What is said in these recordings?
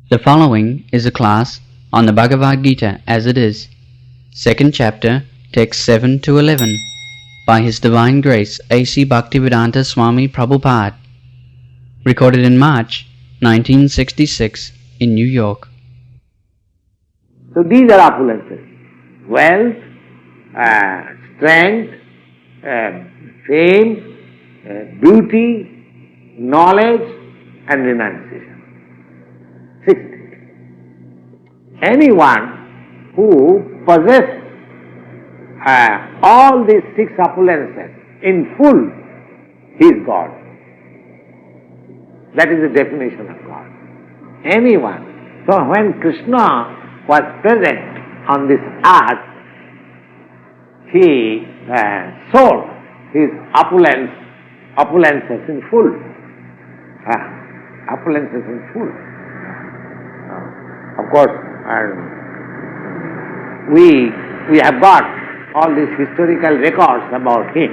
The following is a class on the Bhagavad Gita as it is, second chapter, texts 7 to 11, by His Divine Grace A.C. Bhaktivedanta Swami Prabhupada, recorded in March 1966 in New York. So these are opulences: wealth, strength, fame, beauty, knowledge and renunciation. 6. Anyone who possesses all these 6 opulences in full, he is God. That is the definition of God. Anyone. So when Krishna was present on this earth, he sold his opulences in full. Opulences in full. Of course, we have got all these historical records about him.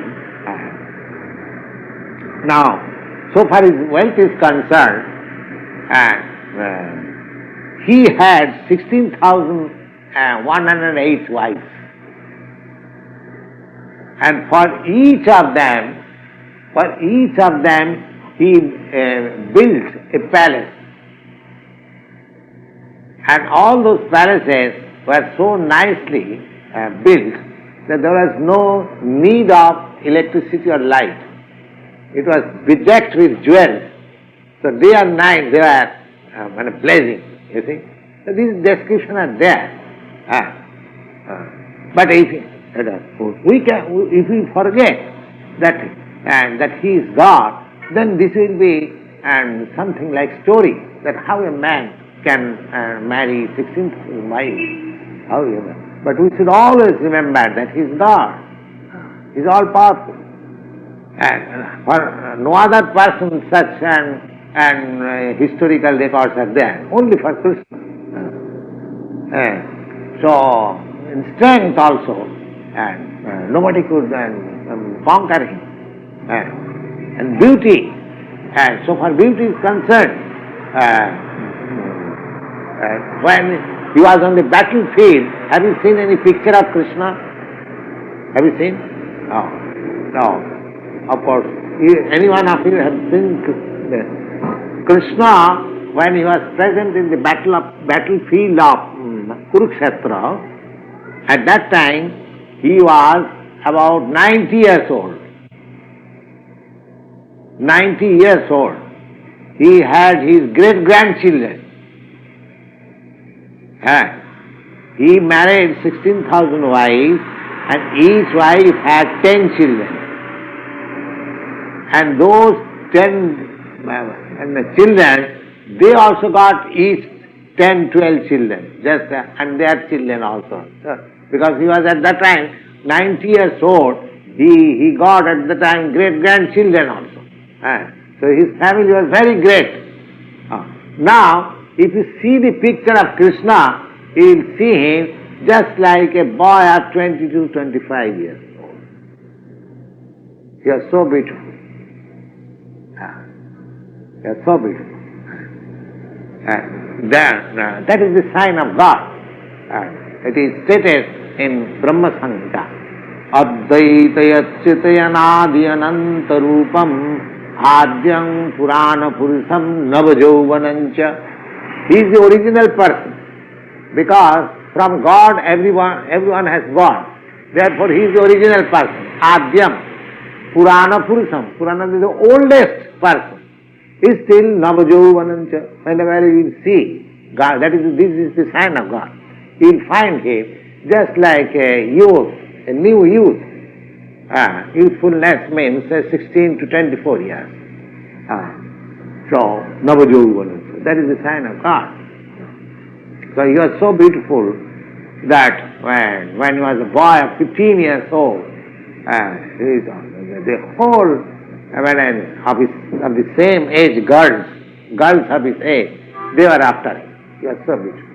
Now, so far as wealth is concerned, he had 16,108 wives. And for each of them, he built a palace. And all those palaces were so nicely built that there was no need of electricity or light. It was bedecked with jewels. So day and night they were blazing, you see. So these descriptions are there. But if we forget that he is God, then this will be something like story, that how a man can marry 16,000 wives. But we should always remember that he is God. He is all powerful. And for no other person such historical records are there, only for Krishna. So in strength also, nobody could conquer him. And beauty, so far beauty is concerned, when he was on the battlefield, have you seen any picture of Krishna? Have you seen? No. Of course, any one of you have seen Krishna when he was present in the battlefield of Kurushetra. At that time, he was about 90 years old. 90 years old. He had his great-grandchildren. He married 16,000 wives, and each wife had 10 children. And those 10 children, they also got each 10, 12 children, and their children also. So, because he was at that time 90 years old, he got at the time great-grandchildren also. So his family was very great. Now, if you see the picture of Krishna, you will see him just like a boy of 22, 25 years old. He was so beautiful. He was so beautiful. That is the sign of God. It is stated in Brahma Samhita. Advaitayasyatayanadiyanantarupam Adyam Purana Purusam Navajovanancha. He is the original person, because from God everyone has gone. Therefore he is the original person. Adyam Purana Purusam. Purana is the oldest person. He is still Navajovanancha. Whenever you will see God, this is the sign of God. You will find him just like a youth, a new youth. Youthfulness means 16 to 24 years. So, Navajovanancha. That is the sign of God. So he was so beautiful that when he was a boy of 15 years old, the whole of the same age girls of his age, they were after him. He was so beautiful.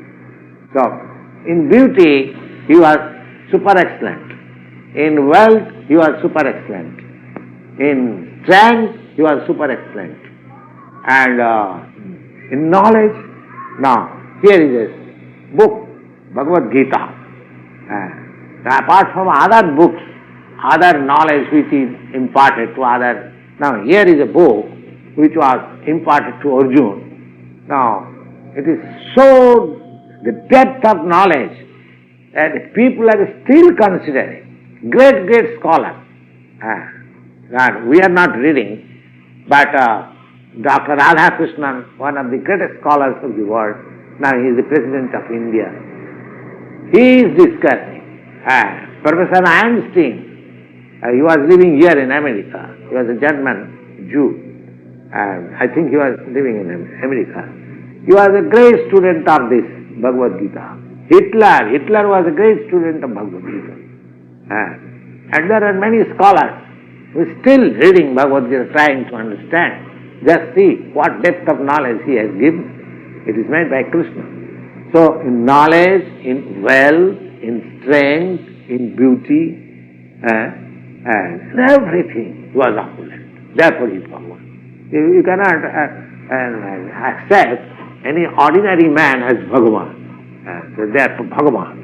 So, in beauty, he was super excellent. In wealth, he was super excellent. In strength, he was super excellent. And in knowledge, Now, here is a book, Bhagavad Gita. Apart from other books, other knowledge which is imparted to others. Now, here is a book which was imparted to Arjuna. Now, it is so the depth of knowledge that people are still considering. Great scholars. We are not reading, but Dr. Radhakrishnan, one of the greatest scholars of the world, now he is the President of India. He is discussing. Professor Einstein, he was living here in America. He was a German Jew, and I think he was living in America. He was a great student of this Bhagavad Gita. Hitler was a great student of Bhagavad Gita. And there are many scholars who are still reading Bhagavad Gita, trying to understand. Just see what depth of knowledge he has given. It is made by Krishna. So in knowledge, in wealth, in strength, in beauty, and everything was opulent. Therefore he is Bhagavan. You cannot accept any ordinary man as Bhagavan. So therefore Bhagavan.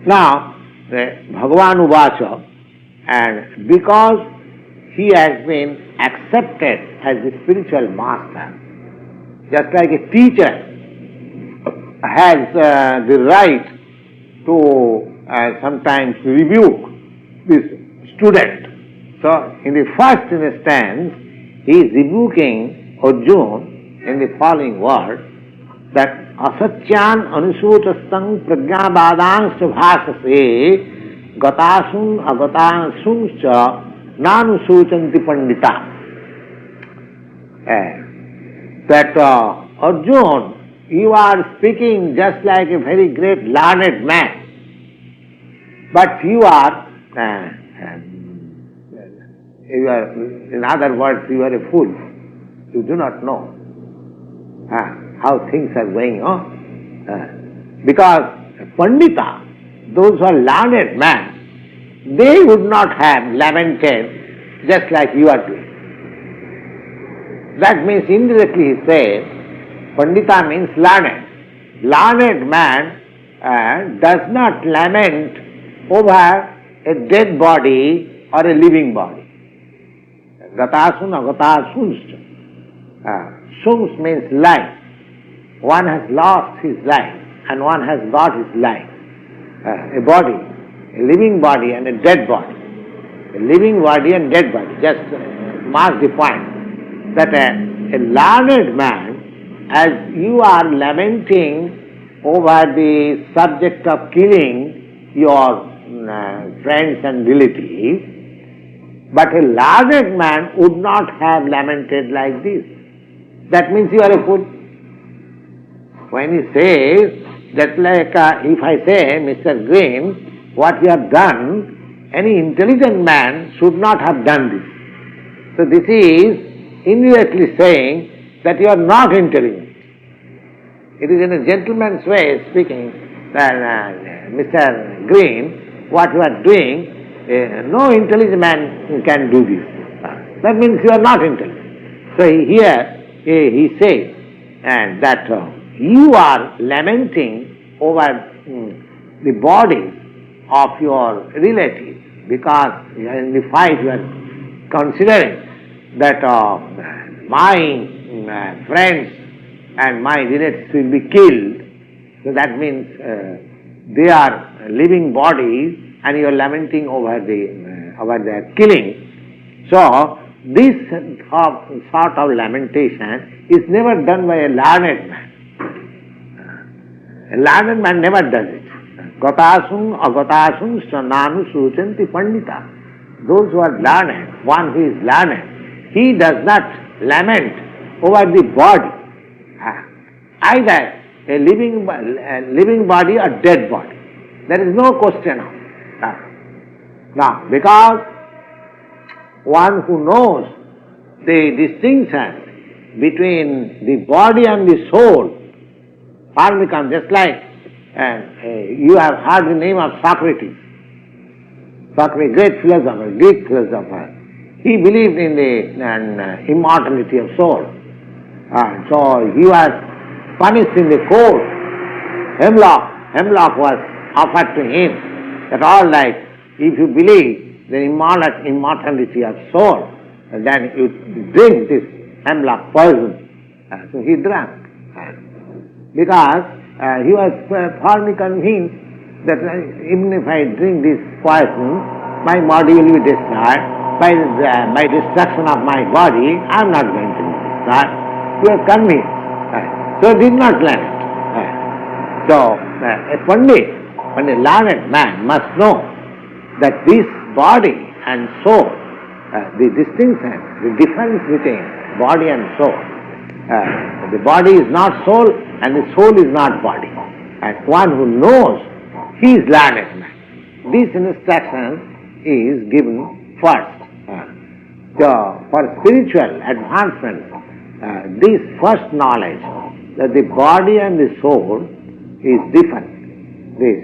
Now, Bhagavan Uvacha, and because he has been accepted as the spiritual master, just like a teacher has the right to sometimes rebuke this student. So, in the first instance, he is rebuking Arjuna in the following words, that asatyan anusutastam prajnabadang bhasase gatasun agatasun cha nanusuchanti pandita. That Arjuna, you are speaking just like a very great learned man, but you are, in other words, you are a fool. You do not know how things are going on. Because Pandita, those who are learned men, they would not have lamented just like you are doing. That means indirectly he says, Pandita means learned. Learned man does not lament over a dead body or a living body. Gatasun agatasunsta. Suns means life. One has lost his life and one has got his life. A body, a living body and a dead body. A living body and dead body. Just mark the point that a learned man, as you are lamenting over the subject of killing your friends and relatives, but a learned man would not have lamented like this. That means you are a fool. When he says, that like if I say, Mr. Green, what you have done, any intelligent man should not have done this. So this is indirectly saying that you are not intelligent. It is in a gentleman's way speaking that Mr. Green, what you are doing, no intelligent man can do this. That means you are not intelligent. So here he says that you are lamenting over the bodies of your relatives because in the fight you are considering that my friends and my relatives will be killed. So that means they are living bodies and you are lamenting over their killing. So this sort of lamentation is never done by a learned man. A learned man never does it. Gatasum agatasum sananu suchanti pandita. Those who are learned, one who is learned, he does not lament over the body. Either a living body or dead body. There is no question of that. Now, because one who knows the distinction between the body and the soul, one becomes just like you have heard the name of Socrates. Socrates, great philosopher, Greek philosopher. He believed in the immortality of soul. So he was punished in the court. Hemlock was offered to him. That all right, if you believe the immortality of soul, then you drink this hemlock poison. So he drank. Because he was firmly convinced that even if I drink this poison, my body will be destroyed. By destruction of my body, I am not going to be destroyed. He was convinced. So he did not learn it. So a Pandit, when a learned man must know that this body and soul, the distinction, the difference between body and soul, the body is not soul and the soul is not body. And one who knows, he is learned man. This instruction is given first. So for spiritual advancement, this first knowledge that the body and the soul is different. This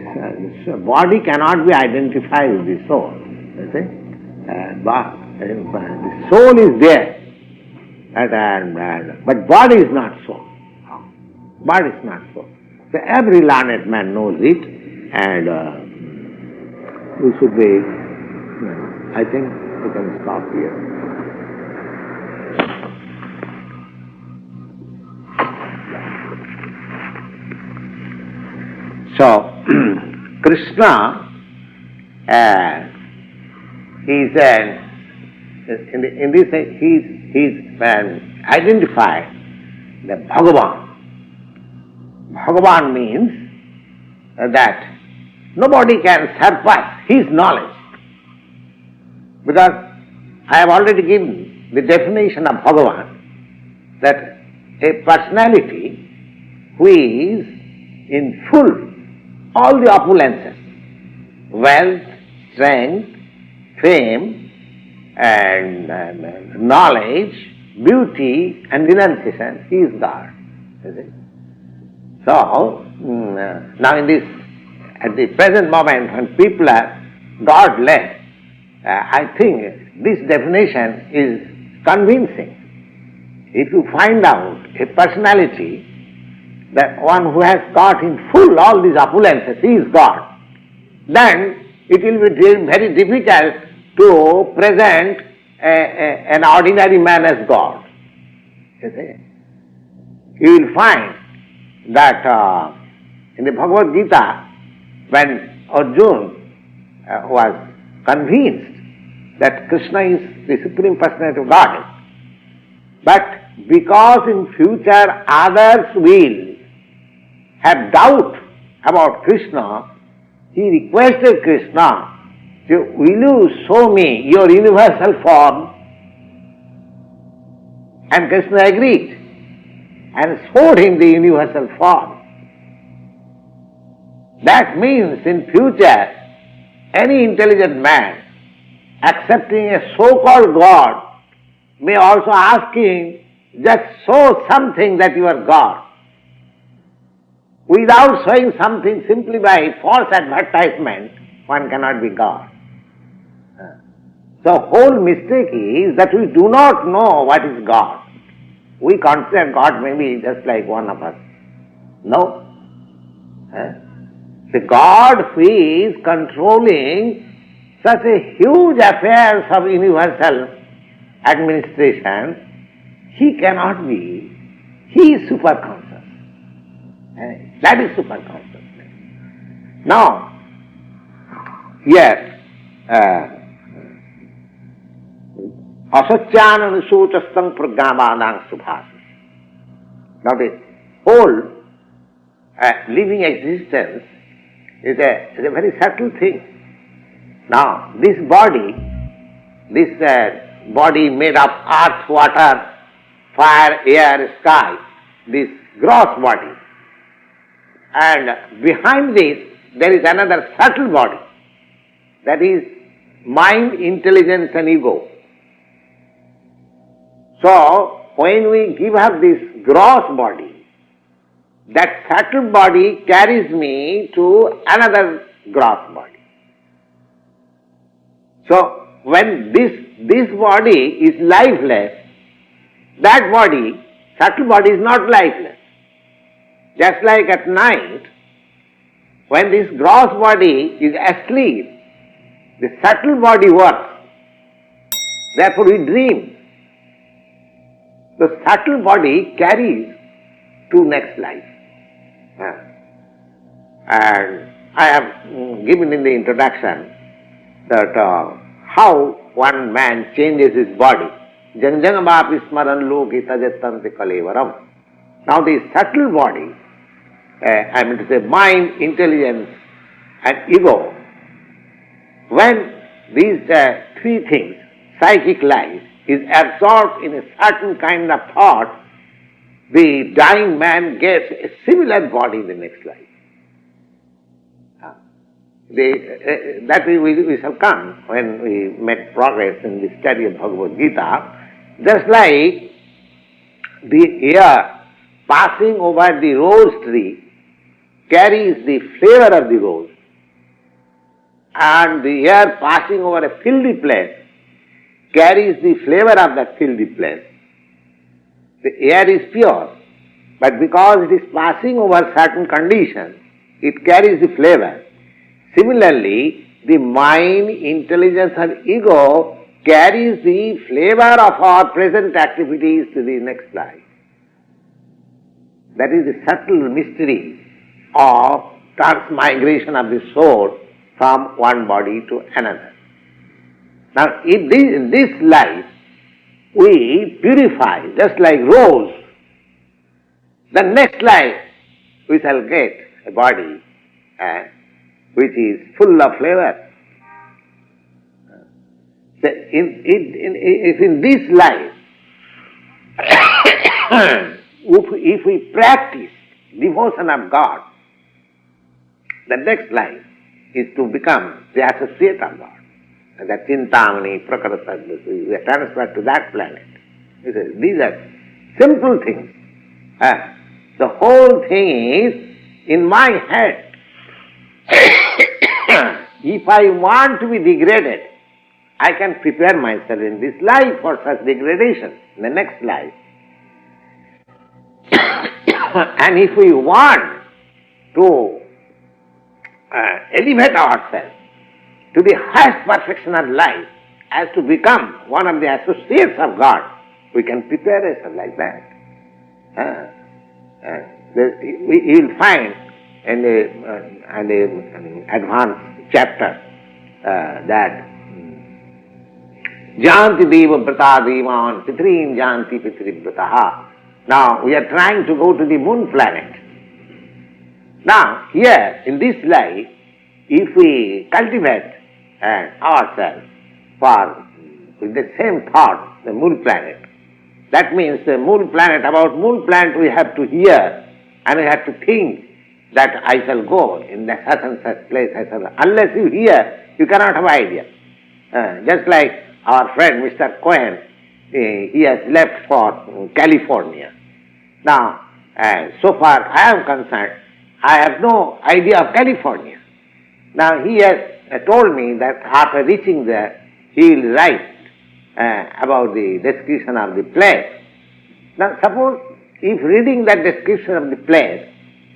body cannot be identified with the soul. You see? The soul is there, but body is not soul. Body is not soul. So every learned man knows it, and we should be. I think we can stop here. So, Krishna he's identified the Bhagavan. Bhagavan means that nobody can surpass his knowledge. Because I have already given the definition of Bhagavan, that a personality who is in full all the opulences, wealth, strength, fame, and knowledge, beauty, and renunciation, he is God. Is it? So, now at the present moment, when people are God-led, I think this definition is convincing. If you find out a personality, that one who has got in full all these opulences, he is God, then it will be very difficult to present an ordinary man as God. You see? You will find that in the Bhagavad Gita, when Arjuna was convinced that Krishna is the Supreme Personality of Godhead, but because in future others will have doubt about Krishna, he requested Krishna, will you show me your universal form? And Krishna agreed and showed him the universal form. That means in future, any intelligent man accepting a so-called God may also ask him, just show something that you are God. Without showing something simply by false advertisement, one cannot be God. So whole mistake is that we do not know what is God. We consider God maybe just like one of us. No. The God who is controlling such a huge affairs of universal administration, he cannot be. He is superconscious. That is superconsciousness. Now, here, asachyana suchastang pragnamanang subhas. Now the whole living existence is a very subtle thing. Now, this body made of earth, water, fire, air, sky, this gross body. And behind this, there is another subtle body, that is mind, intelligence and ego. So, when we give up this gross body, that subtle body carries me to another gross body. So, when this body is lifeless, that body, subtle body is not lifeless. Just like at night, when this gross body is asleep, the subtle body works. Therefore we dream. The subtle body carries to next life. And I have given in the introduction that how one man changes his body. Janjangamapi smaran loki tajatanti kalevaram. Now the subtle body, I mean to say mind, intelligence and ego, when these three things, psychic life, is absorbed in a certain kind of thought, the dying man gets a similar body in the next life. That we shall come when we make progress in the study of Bhagavad Gita. Just like the air passing over the rose tree carries the flavor of the rose, and the air passing over a filthy place carries the flavor of that filthy place. The air is pure, but because it is passing over certain conditions, it carries the flavor. Similarly, the mind, intelligence and ego carries the flavor of our present activities to the next life. That is the subtle mystery of transmigration of the soul from one body to another. Now, in this life, we purify, just like rose. The next life, we shall get a body which is full of flavor. If in this life, if we practice devotion of God, the next life is to become the associate of God. And that Chintamani, Prakarata, we are transferred to that planet. These are simple things. The whole thing is in my head. If I want to be degraded, I can prepare myself in this life for such degradation, in the next life. And if we want to elevate ourselves to the highest perfection of life, as to become one of the associates of God, we can prepare ourselves like that. You will find in an advanced chapter that Janti Deva Brata Devan Pitrim Janti Pitri Brataha. Now we are trying to go to the moon planet. Now here in this life, if we cultivate ourselves with the same thought, the moon planet, that means the moon planet, about moon planet we have to hear and we have to think that I shall go in the such and such place. Unless you hear, you cannot have idea. Just like our friend Mr. Cohen, he has left for California. Now, so far I am concerned, I have no idea of California. Now he has told me that after reaching there, he will write about the description of the place. Now suppose if reading that description of the place,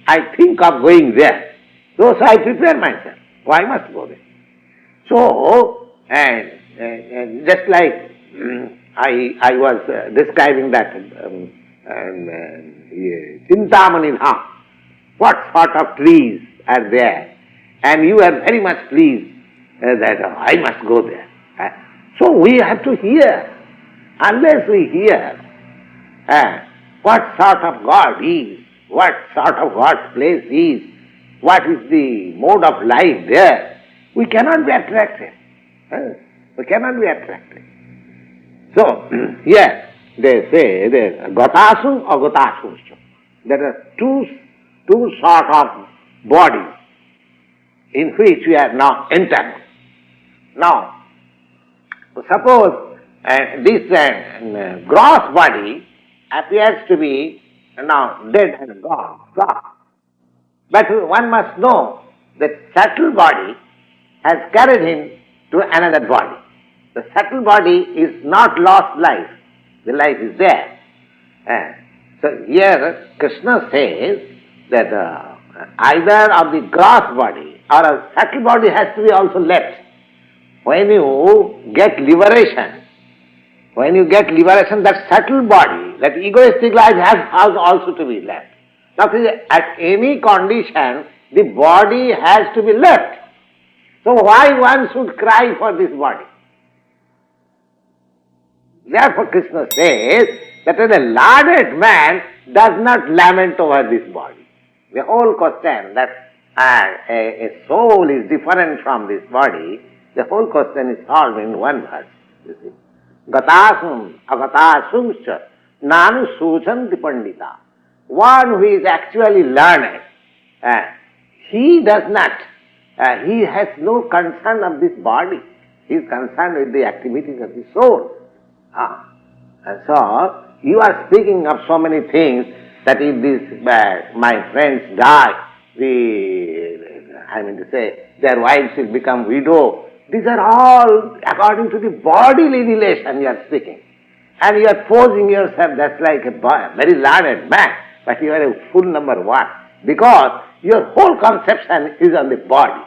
I think of going there. So I prepare myself. Oh, I must go there. So, just like I was describing that Chintamani Dham, what sort of trees are there, and you are very much pleased that I must go there. So we have to hear. Unless we hear what sort of God is, what sort of God's place is, what is the mode of life there, we cannot be attracted. We cannot be attracted. So, yes, they say Gatasum or Gatasumsum. There are two sort of bodies in which we are now entered. Now, suppose this gross body appears to be now dead and gone. But one must know that subtle body has carried him to another body. The subtle body is not lost life. The life is there. So here Krishna says that either of the gross body or a subtle body has to be also left. When you get liberation, that subtle body, that egoistic life has also to be left. Now, at any condition, the body has to be left. So why one should cry for this body? Therefore Krishna says that a learned man does not lament over this body. The whole question that a soul is different from this body, the whole question is solved in one verse. You see, Gatasum agatasumscha nanu suchanti pandita. One who is actually learned, he does not, he has no concern of this body. He is concerned with the activities of the soul. And so, you are speaking of so many things that if these my friends die, their wives will become widow. These are all according to the bodily relation you are speaking. And you are posing yourself, that's like a very learned man, but you are a fool number one. Because your whole conception is on the body.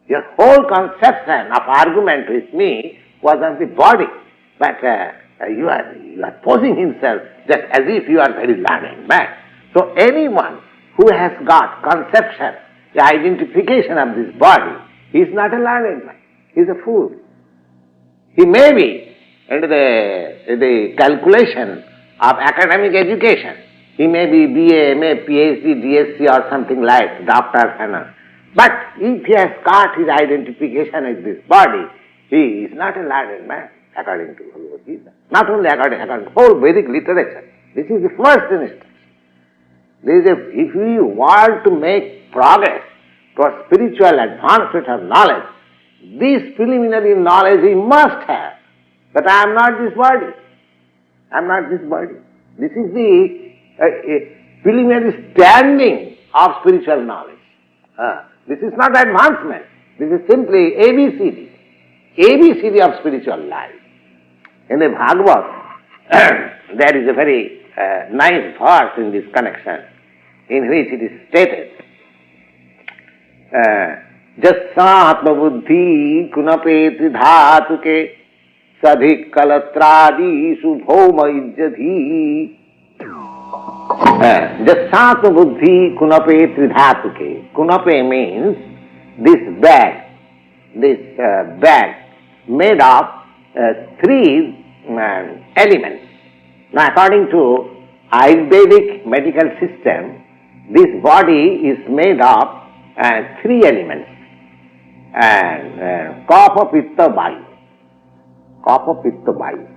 Your whole conception of argument with me was on the body. But you are posing himself just as if you are very learned man. So anyone who has got conception, the identification of this body, he is not a learned man. He is a fool. He may be into the calculation of academic education. He may be BA, MA, PhD, DSc or something like doctor and all. But if he has got his identification with this body, he is not a learned man according to Bhagavad Gita. Not only according to whole Vedic literature. This is the first instance. If we want to make progress towards spiritual advancement of knowledge, this preliminary knowledge we must have. That I am not this body. I am not this body. This is the preliminary standing of spiritual knowledge. This is not advancement. This is simply ABCD. ABCD of spiritual life. In the Bhagavad, there is a very nice verse in this connection, in which it is stated, Jassatma buddhi kunapeti dhatuke sadhik kalatradi subhoma ijjadhi. Jassatma buddhi kunapeti dhatuke. Kunape means this bag made of three elements. Now, according to Ayurvedic medical system, this body is made of three elements. And Kapha, Pitta, Vayu. Kapha, Pitta, Vayu.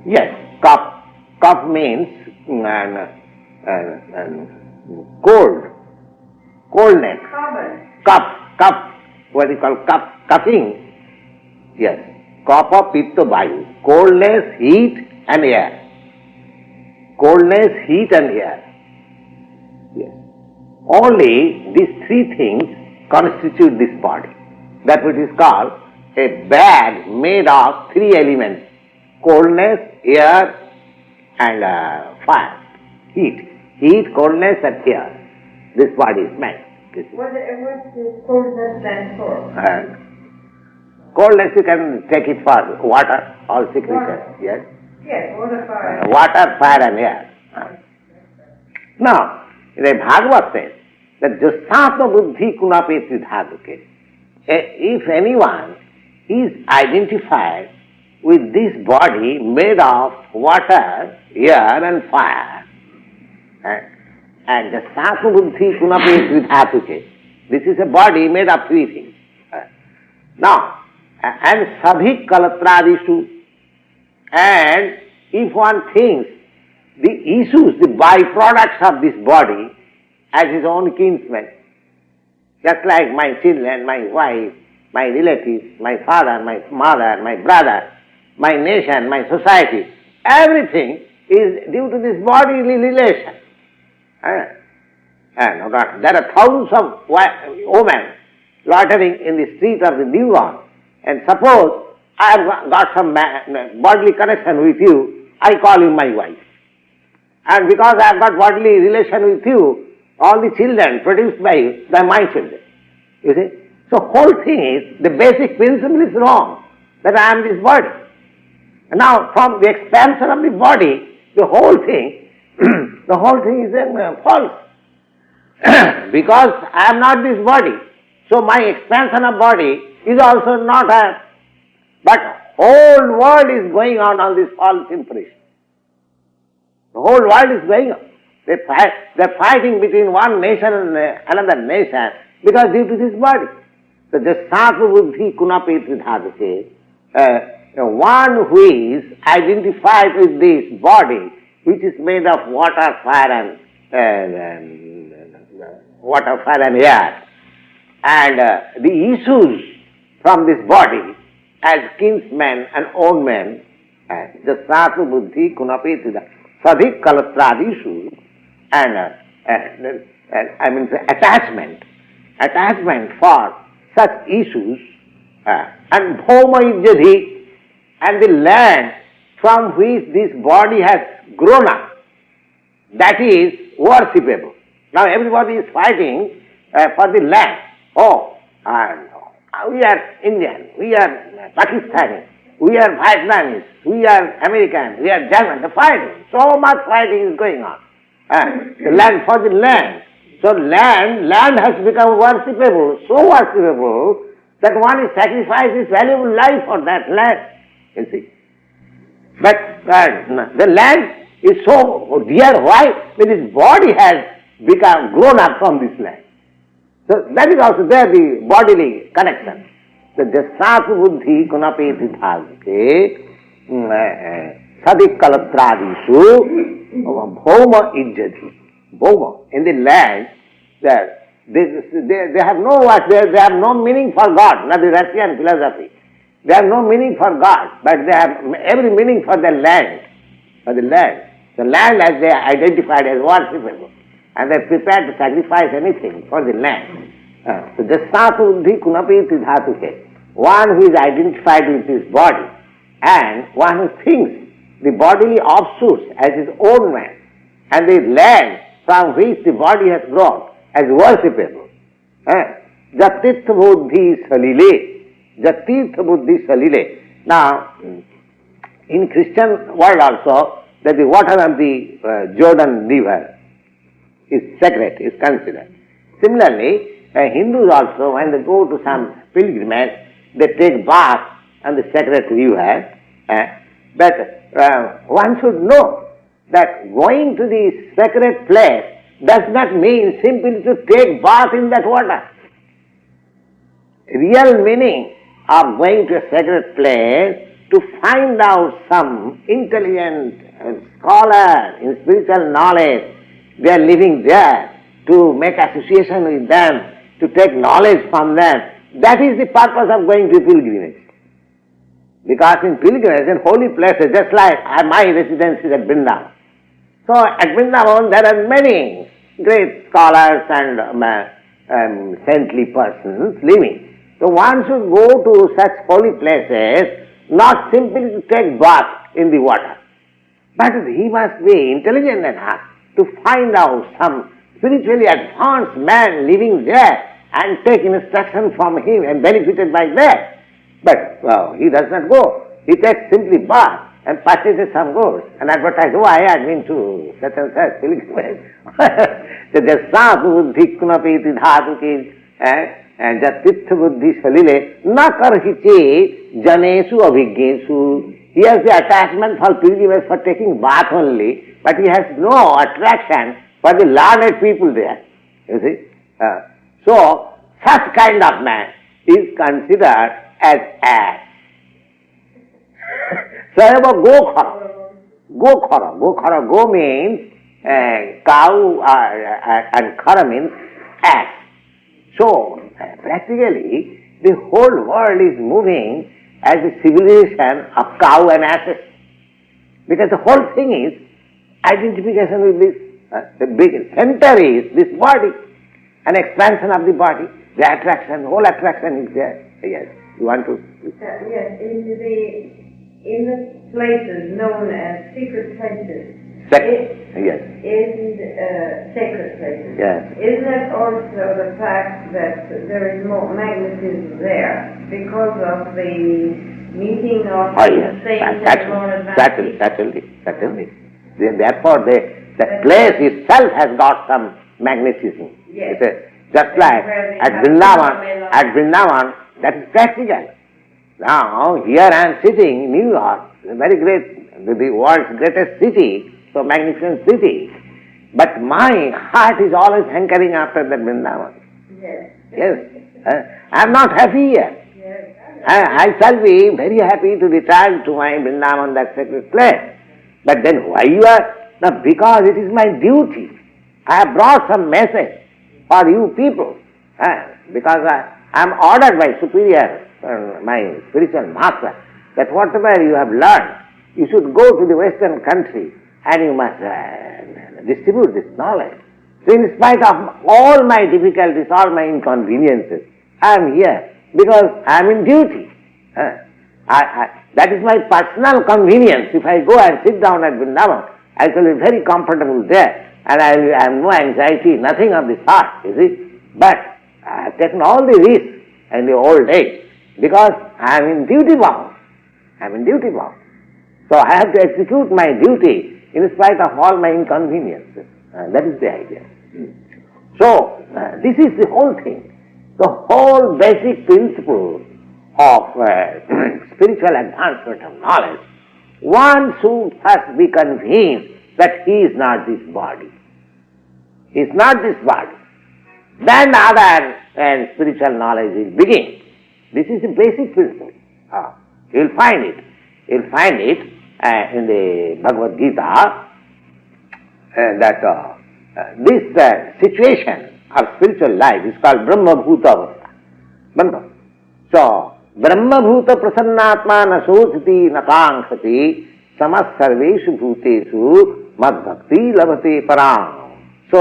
Yes, Kapha means coldness. Cup, what is called cupping. Yes, Kapha, Pitta, Vayu. Coldness, heat and air. Coldness, heat and air. Yes. Only these three things constitute this body. That which is called a bag made of three elements: coldness, air and fire. Heat, coldness and air. This body is made. What does coldness stand for? Coldness you can take it for water, all secretions. Water. Yes. Yes, water, fire. Water, fire and air. Now, the Bhagavad says that Jassatma buddhi kunapeti dhatuke. If anyone is identified with this body made of water, air and fire, and Jassatma buddhi kunapeti dhatuke, this is a body made of three things. Now, and sadhik kalatradishu, and if one thinks the issues, the byproducts of this body as his own kinsmen, just like my children, my wife, my relatives, my father, my mother, my brother, my nation, my society, everything is due to this bodily relation. And there are thousands of women loitering in the street of the Devon, and suppose I have got some bodily connection with you, I call you my wife. And because I have got bodily relation with you, all the children produced by you, they are my children. You see? So whole thing is, the basic principle is wrong, that I am this body. And now from the expansion of the body, the whole thing is false. Because I am not this body, so my expansion of body is also not a, but whole world is going on this false impression. The whole world is going on. They're fighting between one nation and another nation because due to this body. So the Sattva Buddhi Kunapetri Dhatuke, one who is identified with this body, which is made of water, fire and air, and the issues from this body as kinsmen and own men, the Sattva Buddhi Kunapetri Sadhik Kalatradi and attachment for such issues, and Bhoma Ijjadhi, and the land from which this body has grown up, that is worshipable. Now everybody is fighting for the land. We are Indian, we are Pakistani, we are Vietnamese, we are American, we are German. The fighting, so much fighting is going on. The land for the land. So land has become worshipable, so worshipable that one is sacrificing his valuable life for that land. You see. But the land is so dear. Why? Because his body has become grown up from this land. So that is also there, the bodily connection. The Jasatu Buddhi Kunapeti Dhatuke Sadik Kalatradisu Bhoma Ijjati. Bhoma. In the land, they have no what, they have no meaning for God, not the Russian philosophy. They have no meaning for God, but they have every meaning for the land. For the land. The land as they are identified as worshipable. And they are prepared to sacrifice anything for the land. So Jasatu Buddhi Kunapeti Dhatuke. One who is identified with his body and one who thinks the bodily offshoots as his own man and the land from which the body has grown as worshipable. Jatirtha Buddhi Salile. Jatirtha Buddhi Salile. Now, in Christian world also, that the water of the Jordan river is sacred, is considered. Similarly, Hindus also, when they go to some pilgrimage, they take bath on the sacred river. But one should know that going to the sacred place does not mean simply to take bath in that water. Real meaning of going to a sacred place to find out some intelligent scholar in spiritual knowledge. They are living there, to make association with them, to take knowledge from them. That is the purpose of going to pilgrimage. Because in pilgrimage, in holy places, just like my residence is at Vrindavan. So at Vrindavan there are many great scholars and saintly persons living. So one should go to such holy places not simply to take bath in the water, but he must be intelligent enough to find out some spiritually advanced man living there and take instruction from him and benefited by that. But he does not go. He takes simply bath and purchases some goods and advertises, I have been to such and such pilgrimage. So Jasatu Buddhi Kunapeti Dhatuke and Jatirtha Buddhi Salile na karhiche janesu abhigyesu. He has the attachment for pilgrimage for taking bath only, but he has no attraction for the learned people there. You see? So, such kind of man is considered as ass. So, go khara. Go means cow and khara means ass. So, practically, the whole world is moving as a civilization of cow and asses. Because the whole thing is identification with this. The big center is this body. An expansion of the body, the attraction, whole attraction is there. Yes, you want to? Yes, in the places known as secret places, Yes. In sacred places. Yes. Isn't it also the fact that there is more magnetism there because of the meeting of the saints and more advanced? Certainly. Therefore, that place itself has got some magnetism. Yes. Just like at Vrindavan, that is practical. Now, here I am sitting in New York, very great, the world's greatest city, so magnificent city. But my heart is always hankering after that Vrindavan. Yes. I am not happy here. Yes. I shall be very happy to return to my Vrindavan, that sacred place. But then why you are? No, because it is my duty. I have brought some message for you people. Because I am ordered by superior, my spiritual master, that whatever you have learned, you should go to the Western country and you must distribute this knowledge. So in spite of all my difficulties, all my inconveniences, I am here because I am in duty. That is my personal convenience. If I go and sit down at Vrindavan, I shall be very comfortable there and I have no anxiety, nothing of the sort, you see. But I have taken all the risks in the old age because I am in duty bound. So I have to execute my duty in spite of all my inconveniences. That is the idea. So this is the whole thing. The whole basic principle of spiritual advancement of knowledge. One should first be convinced that he is not this body. He is not this body. Then other spiritual knowledge will begin. This is the basic principle. You will find it. You will find it in the Bhagavad Gita that this situation of spiritual life is called Brahma Bhuta Avastha. So, Brahma Bhuta Prasannatma na sochati na kankshati samas sarveshu bhuteshu mad bhakti labhate parang. So,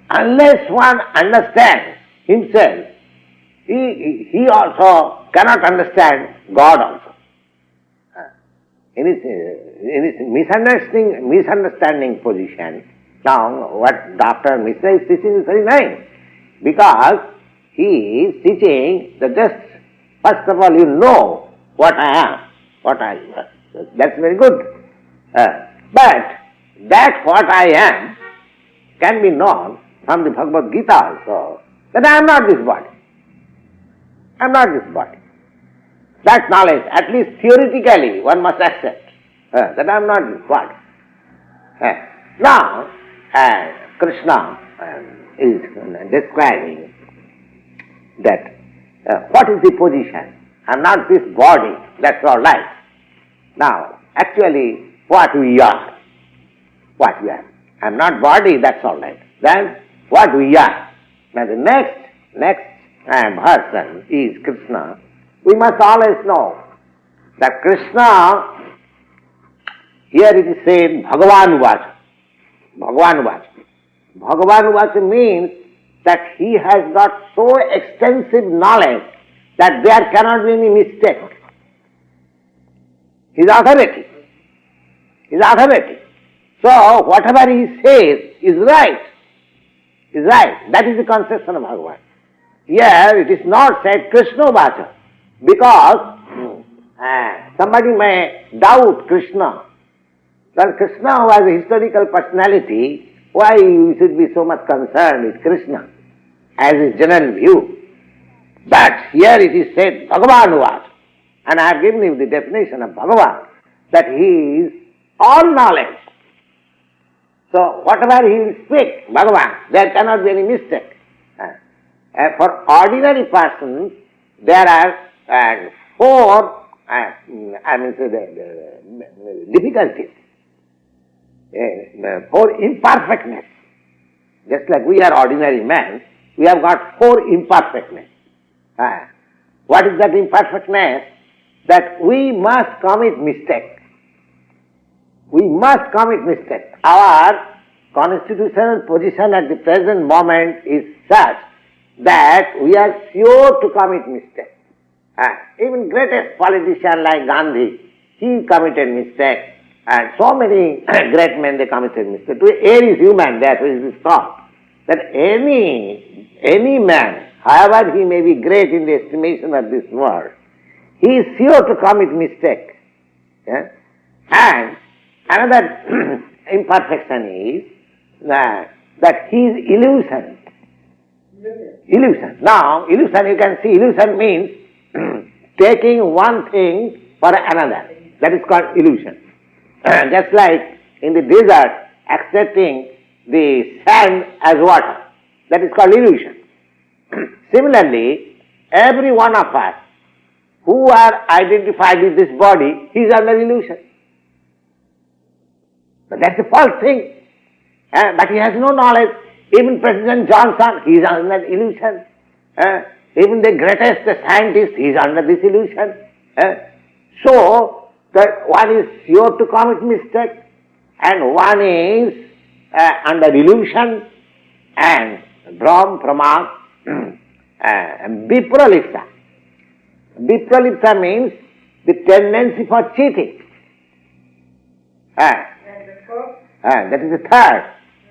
unless one understands himself, he also cannot understand God also. In his misunderstanding position, now what Dr. Mishra is teaching is very nice, because he is teaching that just first of all you know what I am, that's very good. But that what I am can be known from the Bhagavad Gita also, that I am not this body. I am not this body. That knowledge, at least theoretically, one must accept that I am not this body. Now, Krishna is describing that what is the position? I am not this body, that's all right. Now, actually, what we are? I am not body, that's all right. Then, what we are? Now, the next person is Krishna. We must always know that Krishna, here it is said, Bhagavan Vacha. Bhagavan Vacha means that he has got so extensive knowledge that there cannot be any mistake. His authority. So, whatever he says is right. That is the conception of Bhagavan. Here it is not said Krishna Vacha, because somebody may doubt Krishna. Well, Krishna was a historical personality, why you should be so much concerned with Krishna, as is general view. But here it is said Bhagavan Vacha, and I have given you the definition of Bhagavan, that he is all knowledge. So whatever he will speak, Bhagavan, there cannot be any mistake. For ordinary persons, there are four difficulties, four imperfectness. Just like we are ordinary men, we have got four imperfectness. What is that imperfectness? That we must commit mistake. Our constitutional position at the present moment is such that we are sure to commit mistake. Even greatest politician like Gandhi, he committed mistake And so many great men, they committed mistake. Air is human, that is this thought. That any man, however he may be great in the estimation of this world, he is sure to commit mistake. Yeah? And another imperfection is that he is illusion. Illusion. Now, illusion, you can see, illusion means taking one thing for another. That is called illusion. Just like in the desert, accepting the sand as water. That is called illusion. Similarly, every one of us who are identified with this body, he is under illusion. But that's a false thing. But he has no knowledge. Even President Johnson, he is under illusion. Even the greatest scientist, he is under this illusion. So, that one is sure to commit mistake, and one is under illusion, and Brahm, Pramad, Vipralipsa. Vipralipsa means the tendency for cheating. That is the third.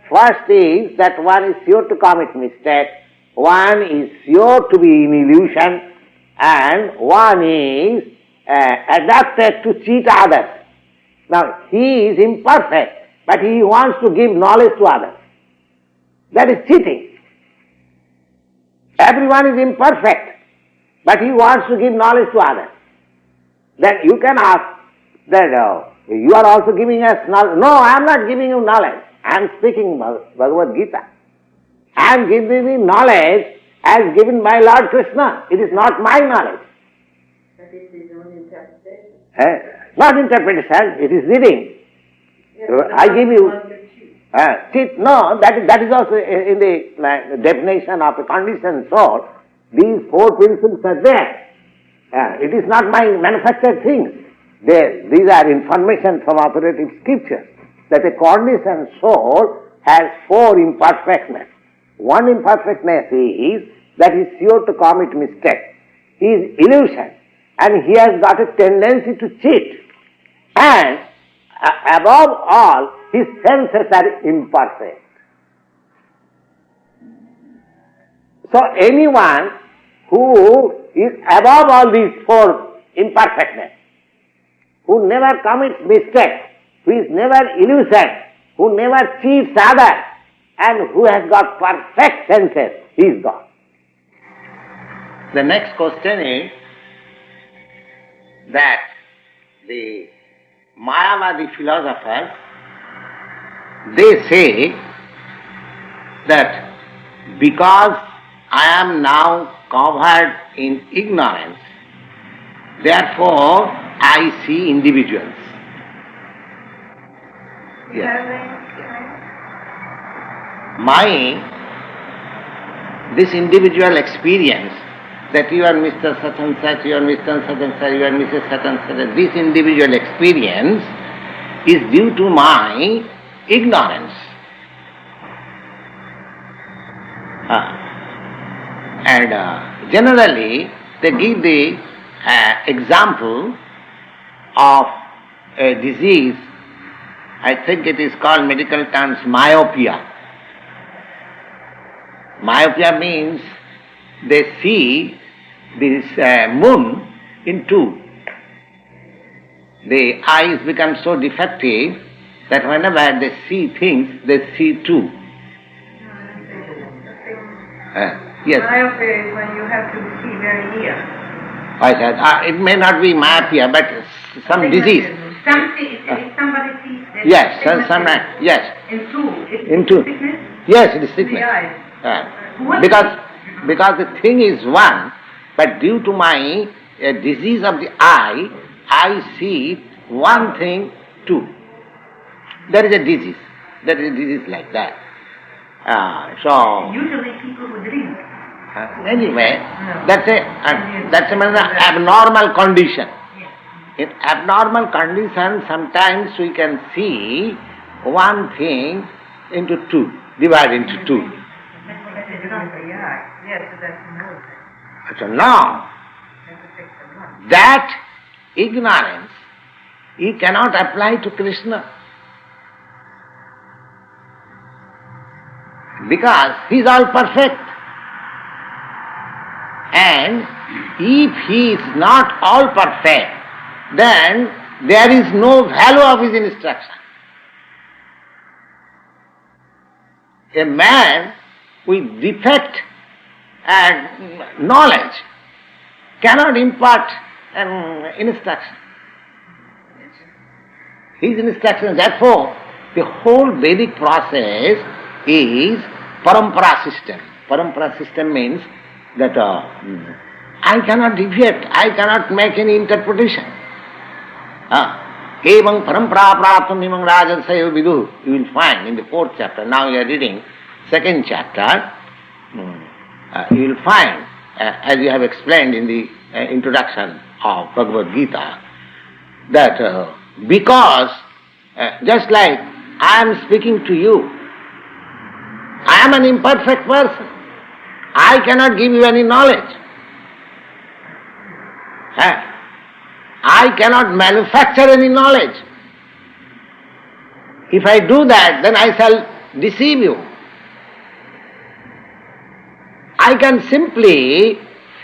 First is that one is sure to commit mistake, one is sure to be in illusion, and one is adapted to cheat others. Now, he is imperfect, but he wants to give knowledge to others. That is cheating. Everyone is imperfect, but he wants to give knowledge to others. Then you can ask that you are also giving us knowledge. No, I am not giving you knowledge. I am speaking Bhagavad Gita. I am giving you knowledge as given by Lord Krishna. It is not my knowledge. But it is his own interpretation. Not interpretation, it is reading. Yes, I give you cheat. No, that is also in the definition of a conditioned soul. These four principles are there. It is not my manufactured things. These are information from operative scriptures. That a conditioned soul has four imperfectness. One imperfectness is that he is sure to commit mistake. He is illusion, and he has got a tendency to cheat. And above all, his senses are imperfect. So anyone who is above all these four imperfectness, who never commits mistake, who is never illusion, who never cheats others, and who has got perfect senses, he is God. The next question is that the Mayavadi philosophers, they say that because I am now covered in ignorance, therefore I see individuals. Yes. This individual experience that you are Mr. Such and such, you are Mr. Such and such, you are Mrs. Such and such, this individual experience is due to my ignorance. And generally they give the example of a disease, I think it is called medical terms myopia. Myopia means they see this moon in two. The eyes become so defective that whenever they see things, they see two. Yes. Myopia is when you have to see very near. I said, it may not be myopia, but some disease. If somebody sees that. Yes, yes. In two. Sickness? Yes, it is sickness. The eyes. Because the thing is one, but due to my disease of the eye, I see one thing two. There is a disease. There is a disease like that. Usually people who drink. Anyway, No. that's a abnormal condition. In abnormal condition, sometimes we can see one thing into two, divide into two. So now, that ignorance you cannot apply to Krishna. Because he is all perfect. And if he is not all perfect, then there is no value of his instruction. A man with defect and knowledge cannot impart an instruction. His instruction, therefore, the whole Vedic process is parampara system. Parampara system means that I cannot deviate, I cannot make any interpretation. Evam parampara praptam imam rajasayo vidu, you will find in the 4th chapter. Now you are reading 2nd chapter. You will find, as you have explained in the introduction of Bhagavad Gita, that because just like I am speaking to you, I am an imperfect person. I cannot give you any knowledge. I cannot manufacture any knowledge. If I do that, then I shall deceive you. I can simply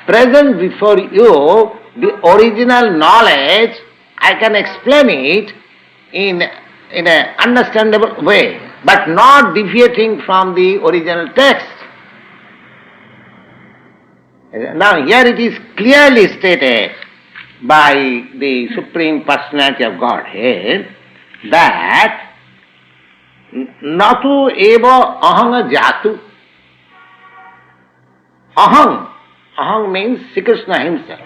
present before you the original knowledge. I can explain it in an understandable way, but not deviating from the original text. Now here it is clearly stated by the Supreme Personality of Godhead that natu eva ahanga jatu. Ahang means Sri Krishna himself.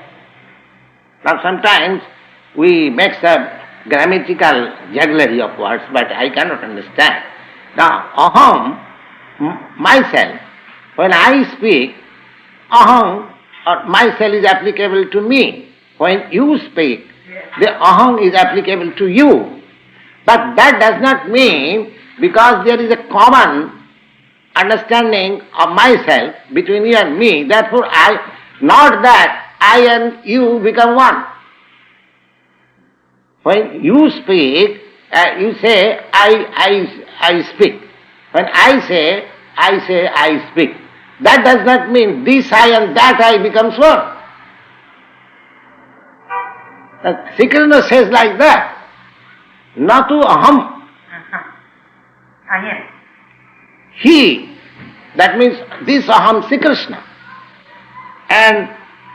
Now sometimes we make some grammatical jugglery of words, but I cannot understand. Now aham, myself, when I speak, aham or myself is applicable to me. When you speak, the aham is applicable to you. But that does not mean because there is a common understanding of myself between you and me, therefore not that I and you become one. When you speak, you say, I speak. When I say, I speak. That does not mean this I and that I becomes one. Sri Krishna says like that, natu aham. Yes. He, that means this aham Sri Krishna, and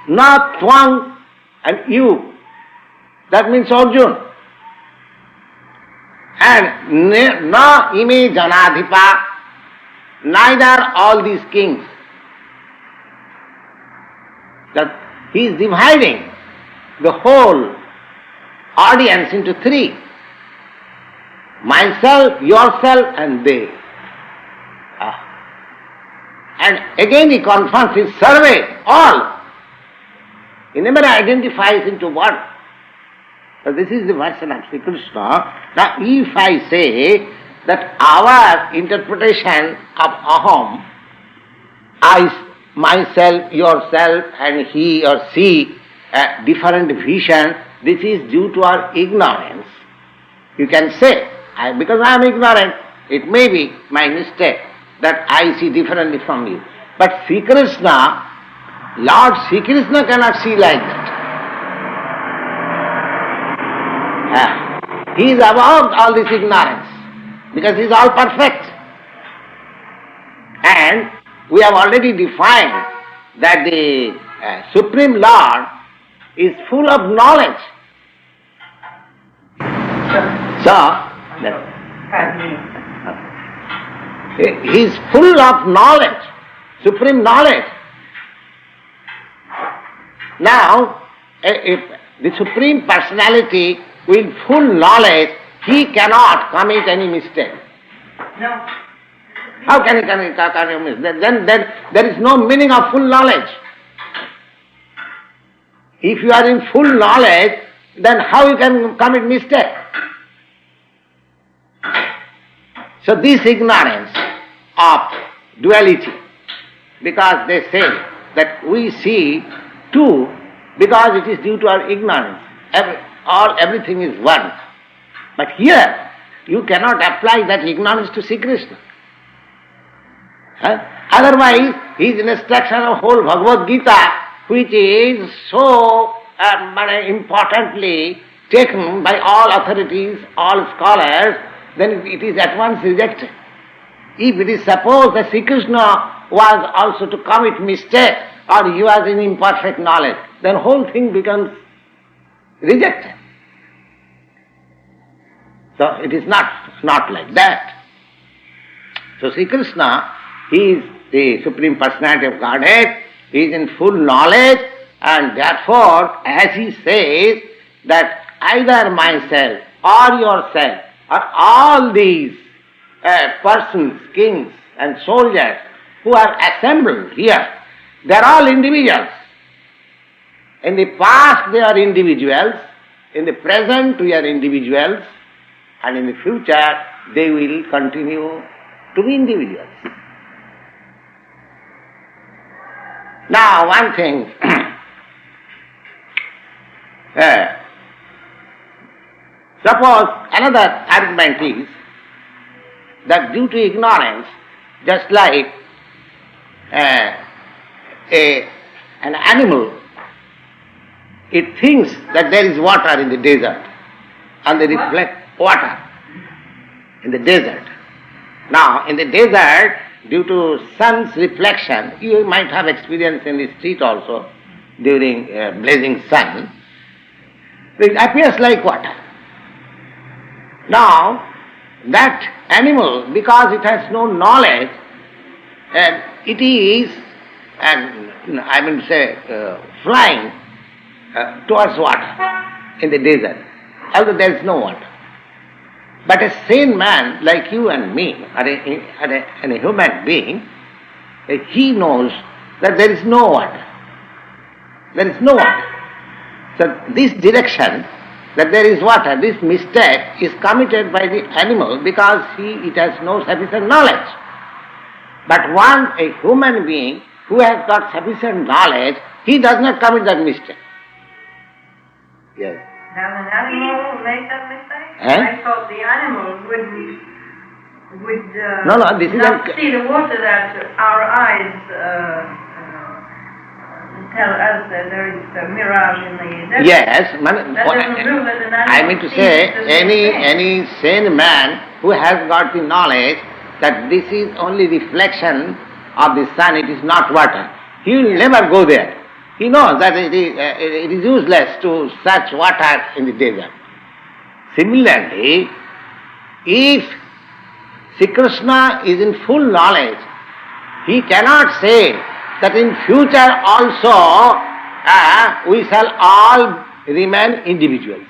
na tvang and you, that means Arjuna, and na ime janadhipa, neither all these kings. That he is dividing the whole audience into 3. Myself, yourself and they. And again he confronts his survey, all. He never identifies into one. So this is the version of Sri Krishna. Now if I say that our interpretation of aham, I, myself, yourself and he or she, a different vision, this is due to our ignorance. You can say, because I am ignorant, it may be my mistake that I see differently from you. But Sri Krishna, Lord Sri Krishna cannot see like that. He is above all this ignorance because he is all perfect. And we have already defined that the Supreme Lord is full of knowledge. So, he is full of knowledge, supreme knowledge. Now, if the Supreme Personality with full knowledge, he cannot commit any mistake. No. How can he commit mistake? Then there is no meaning of full knowledge. If you are in full knowledge, then how you can commit mistake? So this ignorance of duality, because they say that we see two because it is due to our ignorance. everything is one. But here, you cannot apply that ignorance to Sri Krishna. Otherwise, his instruction of whole Bhagavad Gita, which is so importantly taken by all authorities, all scholars, then it is at once rejected. If it is supposed that Sri Krishna was also to commit mistake or he was in imperfect knowledge, then whole thing becomes rejected. So it is not like that. So Sri Krishna, he is the Supreme Personality of Godhead, he is in full knowledge, and therefore, as he says, that either myself or yourself or all these persons, kings and soldiers who are assembled here, they are all individuals. In the past they are individuals, in the present we are individuals, and in the future they will continue to be individuals. Now one thing, suppose another argument is that due to ignorance, just like an animal, it thinks that there is water in the desert, and they reflect water in the desert. Now, in the desert, due to sun's reflection, you might have experience in the street also during blazing sun, it appears like water. Now, that animal, because it has no knowledge, it is, flying towards water in the desert, although there is no water. But a sane man like you and me, or a human being, he knows that there is no water. There is no water. So this direction, that there is water, this mistake is committed by the animal because it has no sufficient knowledge. But a human being who has got sufficient knowledge, he does not commit that mistake. Yes. Does an animal make that mistake? I thought the animal would this is not see the water that our eyes tell us that there is a mirage in the desert. Yes, I mean to say, any sane man who has got the knowledge that this is only reflection of the sun, it is not water, he will never go there. He knows that it is useless to search water in the desert. Similarly, if Sri Krishna is in full knowledge, he cannot say that in future also we shall all remain individuals.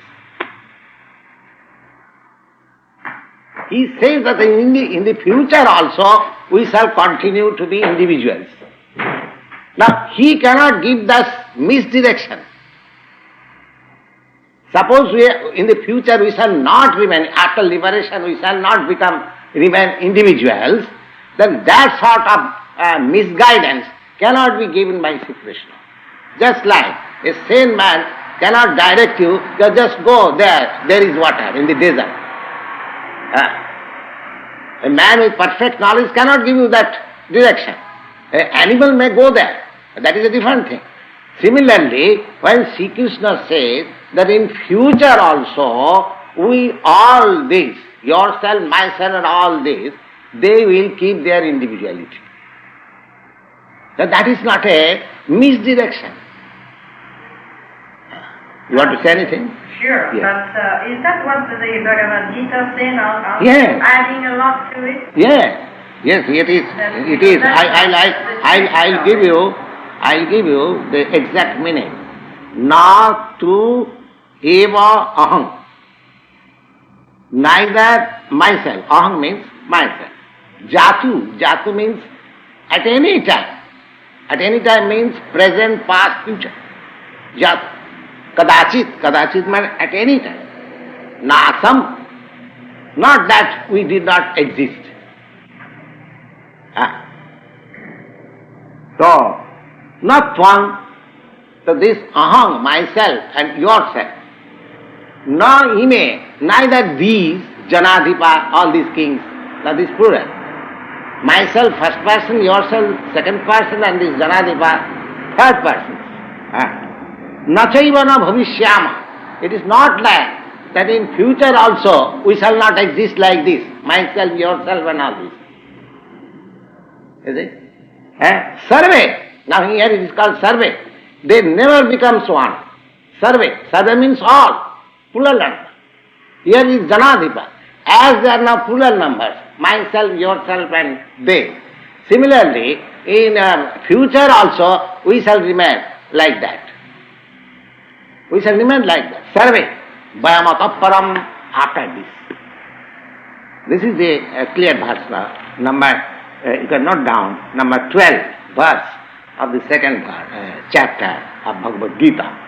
He says that in the future also we shall continue to be individuals. Now, he cannot give thus misdirection. Suppose in the future we shall not remain, after liberation we shall not remain individuals, then that sort of misguidance cannot be given by Sri Krishna. Just like a sane man cannot direct you, just go there is water in the desert. A man with perfect knowledge cannot give you that direction. An animal may go there, that is a different thing. Similarly, when Sri Krishna says that in future also, we all this, yourself, myself and all this, they will keep their individuality. So that is not a misdirection. You want to say anything? Sure, yes. But is that what the Bhagavad Gita says? Yes. Adding a lot to it? Yes. Yes, it is. It is. I'll give you the exact meaning. Na tu eva aham. Neither myself. Aham means myself. Jatu means at any time. At any time means present, past, future. Jatu. Kadachit means at any time. Nasam, not that we did not exist. So, not one, so this aham, myself and yourself, Na ime, neither these, Janadhipa, all these kings, that is plural. Myself, first person, yourself, second person, and this Janadhipa, third person. Nachaiva na bhavishyama. It is not like that in future also we shall not exist like this, myself, yourself and all this. Is it? Survey. Now here it is called survey. They never becomes one. Survey. Survey means all. Plural number. Here is Janadhipa. As they are now plural numbers, myself, yourself and they. Similarly, in future also we shall remain like that. We shall remain like that. Survey. Vayamataparam after this. This is the clear verse now. Number, you can note down, number 12 verse of the second chapter of Bhagavad Gita.